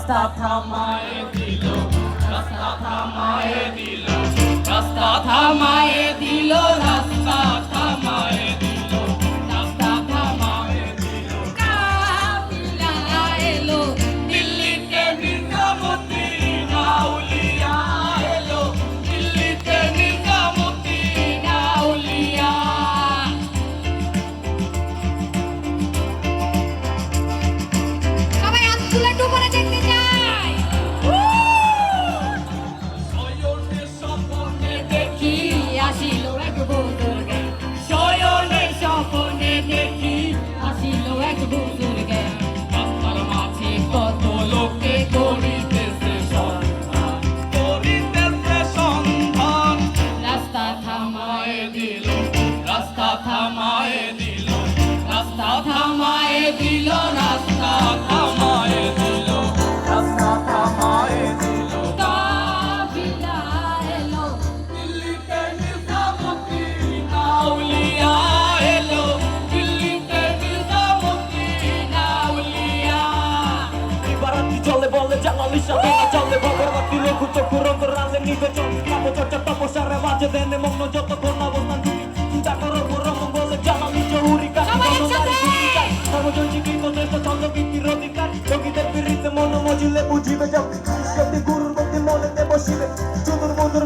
রাস্তা থামায় দিল, রাস্তা থামায় দিল, রাস্তা থামায় দিল, রাস্তা থামায় দিল, রাস্তা থামায় দিল। কাফিলা এলো দিল্লিতে নিজামুদ্দিন আউলিয়া এলো, দিল্লিতে নিজামুদ্দিন আউলিয়া। সবাই হাত তুলে একটু উপরে দেখতে চাই। শয়নে স্বপ্নে দেখি আসিল এক বুজুর্গ, শয়নে স্বপ্নে দেখি আসিল এক বুজুর্গ, রাস্তার মাঝে কত লোকে করিতেছে সন্ধান, করিতেছে সন্ধান। রাস্তা থামায় থামায় দিল, রাস্তা থামায় দিল, রাস্তা থামায় দিল, রাস্তা থামায় দিল, রাস্তা থামায় দিল। কাফিলা এলো দিল্লিতে নিজামুদ্দিন আউলিয়া এলো, দিল্লিতে নিজামুদ্দিন আউলিয়া। বারাতি চলে বলে জালালি সাথে না চলে ভগবতী লঘু চক্ষু রঙ্গ রালে নিবে চল কাপো চর্চা তপস্যারে মাঝে দেনে মগ্ন যতক্ষণ অবস্থান তুমি চিন্তা করো পুরম বলে জালালি জহুরি কাজ সবাই একসাথে! সর্বজৈবিক দেশ ছন্দ কীর্তির অধিকার যোগীদের বিরুদ্ধে মন মজিলে বুঝিবে যাও সত্যি গুরুর মধ্যে মনেতে বসিবে চতুর মধুর